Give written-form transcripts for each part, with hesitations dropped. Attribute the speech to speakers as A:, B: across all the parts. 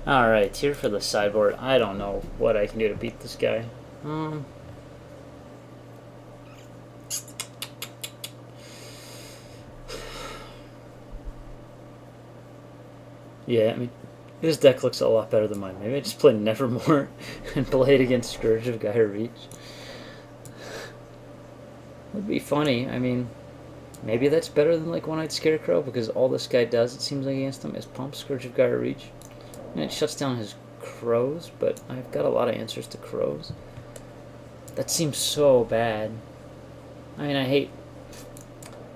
A: Alright, here for the sideboard. I don't know what I can do to beat this guy. Yeah, I mean, his deck looks a lot better than mine. Maybe I just play Nevermore and play it against Scourge of Gaia Reach. Would be funny. I mean, maybe that's better than like One-Eyed Scarecrow, because all this guy does, it seems like, against him is pump Scourge of Gaia Reach. And it shuts down his crows, but I've got a lot of answers to crows. That seems so bad. I mean, I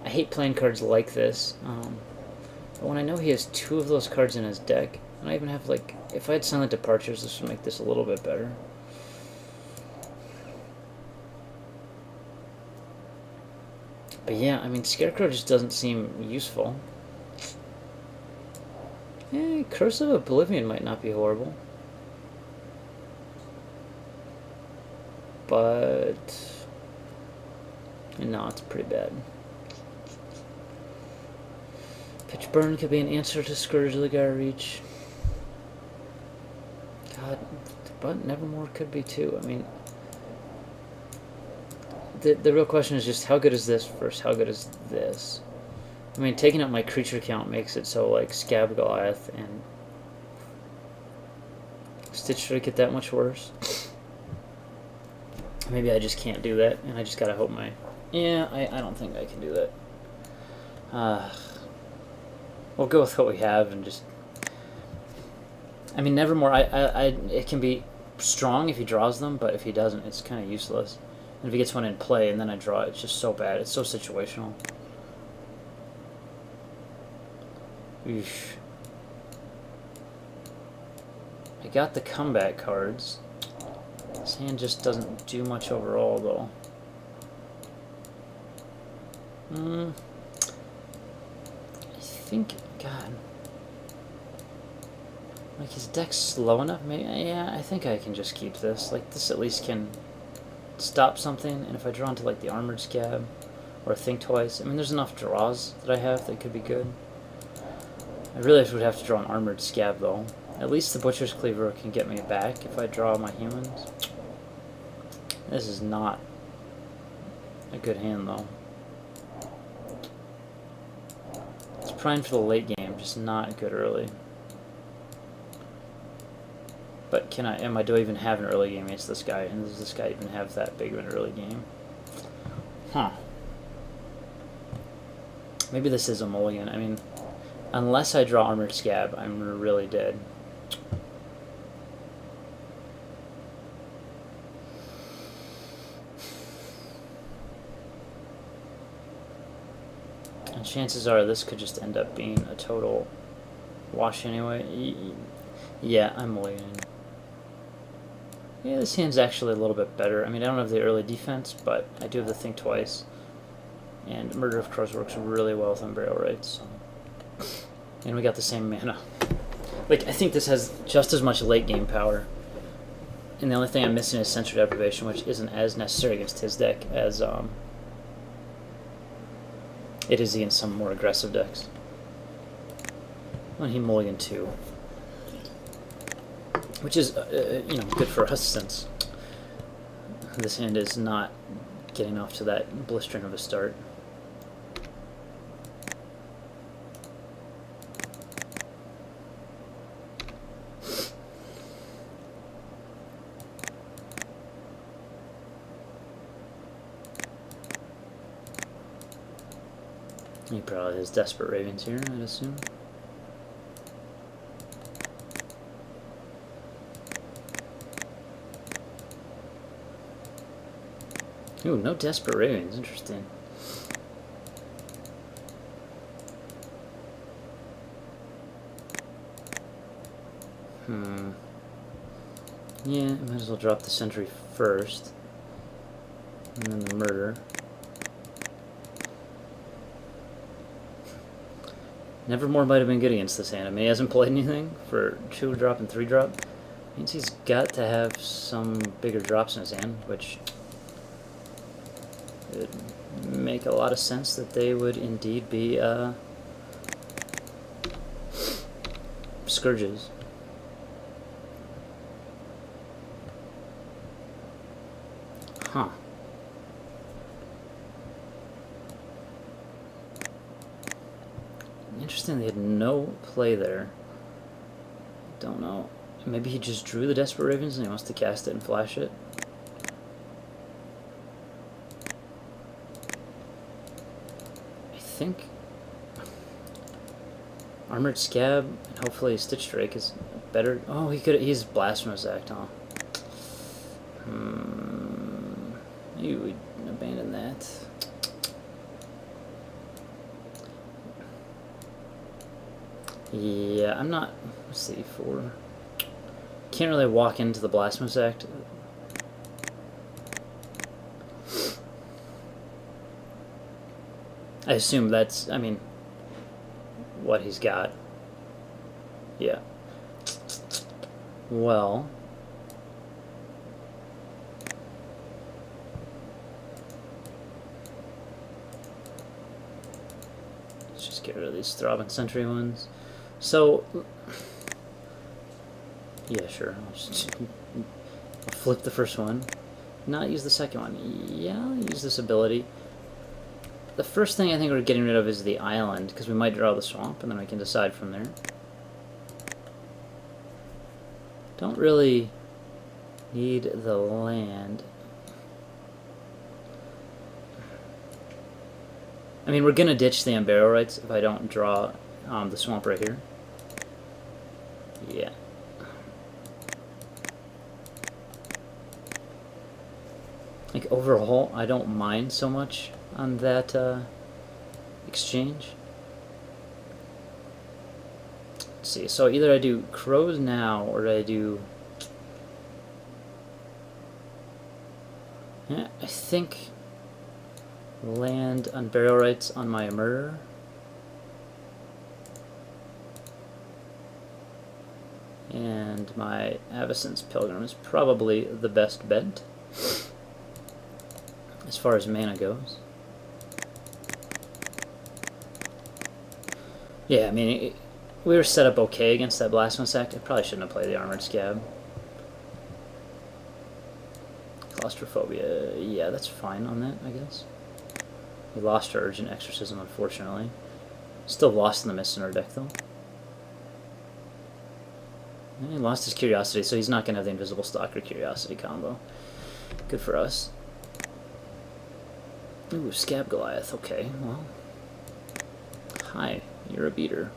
A: hate playing cards like this. But when I know he has 2 of those cards in his deck, and I even have, like, if I had Silent Departures, this would make this a little bit better. But yeah, I mean, Scarecrow just doesn't seem useful. Curse of Oblivion might not be horrible. But no, it's pretty bad. Pitch Burn could be an answer to Scourge of the Gaia Reach. God, but Nevermore could be too. I mean, the real question is just how good is this versus how good is this? I mean, taking up my creature count makes it so, like, Scab Goliath and Stitch should get that much worse. Maybe I just can't do that, and I just gotta hope my... Yeah, I don't think I can do that. We'll go with what we have and just... I mean, Nevermore, it can be strong if he draws them, but if he doesn't, it's kind of useless. And if he gets one in play and then I draw it, it's just so bad. It's so situational. Eesh. I got the comeback cards. This hand just doesn't do much overall, though. I think, God, like, his deck's slow enough. Maybe, yeah, I think I can just keep this. Like, this at least can stop something. And if I draw into, like, the Armored Scab or Think Twice, I mean, there's enough draws that I have that could be good. I really would have to draw an Armored Scab, though. At least the Butcher's Cleaver can get me back if I draw my humans. This is not a good hand, though. It's primed for the late game, just not good early. But do I even have an early game against this guy? And does this guy even have that big of an early game? Huh. Maybe this is a mulligan. I mean, unless I draw Armored Scab, I'm really dead. And chances are this could just end up being a total wash anyway. Yeah, I'm mulliganing. Yeah, this hand's actually a little bit better. I mean, I don't have the early defense, but I do have the Think Twice. And Murder of Crows works really well with Unburial Rites. So. And we got the same mana. Like, I think this has just as much late game power. And the only thing I'm missing is Sensory Deprivation, which isn't as necessary against his deck as it is against some more aggressive decks. Well, he mulligan 2. Which is, you know, good for us since this hand is not getting off to that blistering of a start. He probably has Desperate Ravens here, I'd assume. Ooh, no Desperate Ravens. Interesting. Yeah, might as well drop the Sentry first. And then the Murder. Nevermore might have been good against this hand. I mean, he hasn't played anything for 2-drop and 3-drop. Means he's got to have some bigger drops in his hand, which would make a lot of sense that they would indeed be Scourges. Huh. Interesting, they had no play there. Don't know. Maybe he just drew the Desperate Ravens and he wants to cast it and flash it. I think Armored Scab and hopefully Stitch Drake is better. Oh, he's Blasphemous Act, huh? You would abandon that. Yeah, I'm not. Let's see, 4. Can't really walk into the Blasphemous Act. I assume that's, I mean, what he's got. Yeah. Well. Let's just get rid of these Throbbing Sentry ones. So, yeah, sure. I'll flip the first one. Not use the second one. Yeah, I'll use this ability. The first thing I think we're getting rid of is the island, because we might draw the swamp, and then we can decide from there. Don't really need the land. I mean, we're going to ditch the Unburial Rights if I don't draw the swamp right here. Yeah. Like, overall, I don't mind so much on that exchange. Let's see, so either I do Crows now, or I do... Yeah, I think land Unburial Rights on my Murder. And my Avacyn's Pilgrim is probably the best bet as far as mana goes. Yeah, I mean, we were set up okay against that Blasphemous Act. I probably shouldn't have played the Armored Scab. Claustrophobia, yeah, that's fine on that, I guess. We lost our Urgent Exorcism, unfortunately. Still lost in the Mist in our deck, though. He lost his Curiosity, so he's not going to have the Invisible Stalker Curiosity combo. Good for us. Ooh, Scab Goliath. Okay, well. Hi, you're a beater.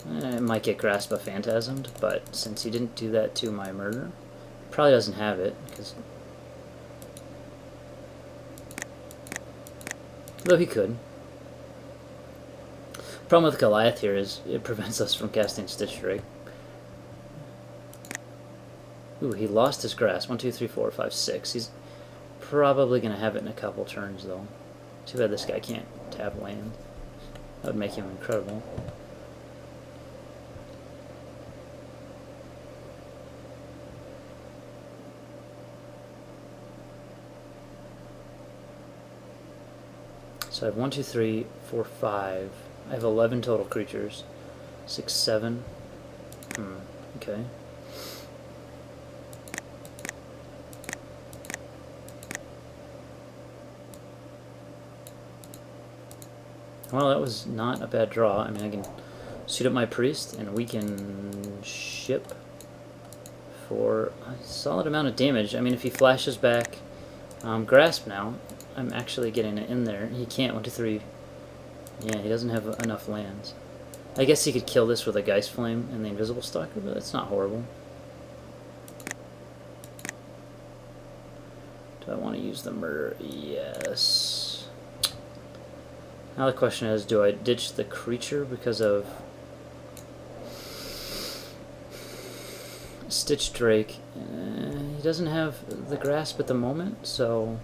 A: I might get Grasp of Phantasmed, but since he didn't do that to my Murder, probably doesn't have it, because... Though he could. Problem with Goliath here is it prevents us from casting Stitch Drake. Ooh, he lost his Grasp. 1, 2, 3, 4, 5, 6. He's probably going to have it in a couple turns, though. Too bad this guy can't tap land. That would make him incredible. So I have 1, 2, 3, 4, 5. I have 11 total creatures. 6, 7. Okay. Well, that was not a bad draw. I mean, I can suit up my Priest, and we can ship for a solid amount of damage. I mean, if he flashes back Grasp now, I'm actually getting it in there. He can't. 1, 2, 3. Yeah, he doesn't have enough lands. I guess he could kill this with a Geist Flame and the Invisible Stalker, but that's not horrible. Do I want to use the Murder? Yes. Now the question is, do I ditch the creature because of Stitch Drake? He doesn't have the Grasp at the moment, so...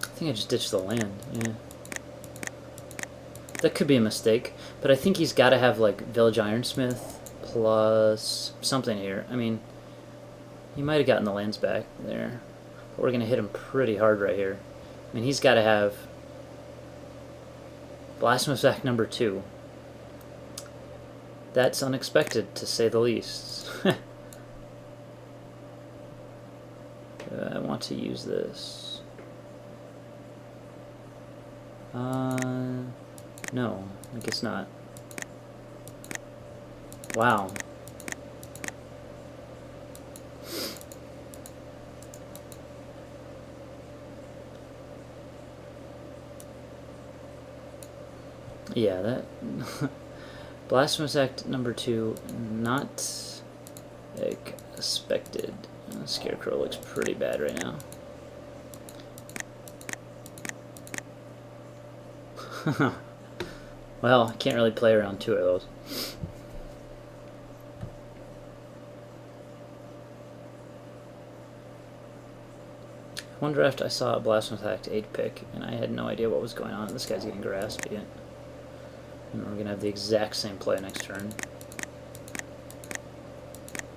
A: I think I just ditched the land, yeah. That could be a mistake, but I think he's got to have, like, Village Ironsmith plus something here. I mean, he might have gotten the lands back there. But we're going to hit him pretty hard right here. I mean, he's got to have Blasphemous Act number 2. That's unexpected, to say the least. I want to use this. No, I guess not. Wow. Yeah, that Blasphemous Act number 2, not expected. Scarecrow looks pretty bad right now. Well, I can't really play around 2 of those. One draft I saw a Blasphemous Act 8 pick, and I had no idea what was going on. This guy's getting grasped yet. And we're going to have the exact same play next turn.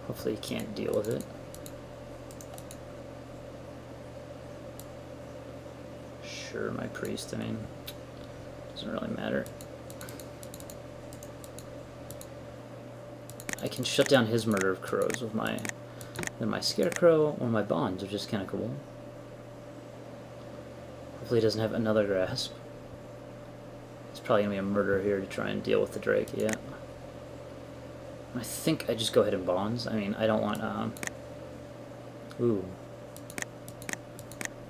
A: Hopefully he can't deal with it. Sure, my priest, I mean, doesn't really matter. I can shut down his Murder of Crows with my Scarecrow or my Bonds, which is kind of cool. Hopefully he doesn't have another Grasp. It's probably going to be a Murder here to try and deal with the Drake, yeah. I think I just go ahead and Bonds. I mean, I don't want, ooh.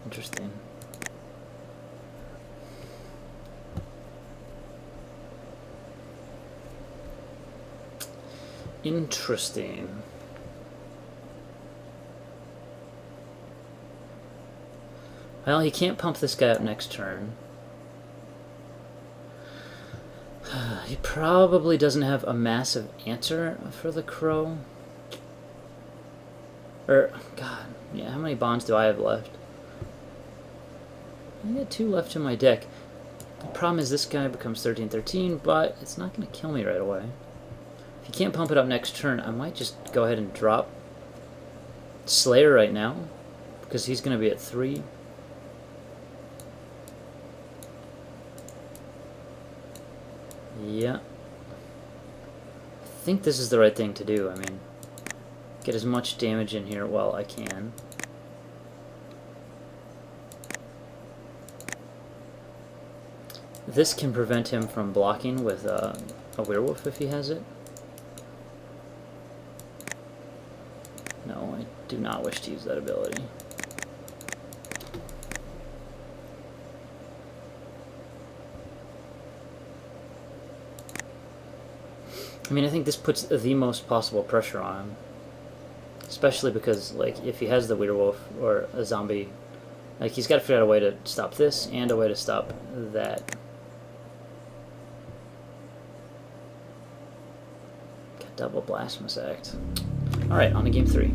A: Interesting. Interesting. Well, he can't pump this guy up next turn. He probably doesn't have a massive answer for the Crow. Or, God, yeah, how many Bonds do I have left? I got 2 left in my deck. The problem is this guy becomes 13-13, but it's not going to kill me right away. If he can't pump it up next turn, I might just go ahead and drop Slayer right now, because he's going to be at 3. Yeah. I think this is the right thing to do. I mean, get as much damage in here while I can. This can prevent him from blocking with a werewolf if he has it. No, I do not wish to use that ability. I mean, I think this puts the most possible pressure on him. Especially because, like, if he has the werewolf or a zombie, like, he's got to figure out a way to stop this and a way to stop that. Got double Blasphemous Act. Alright, on to game 3.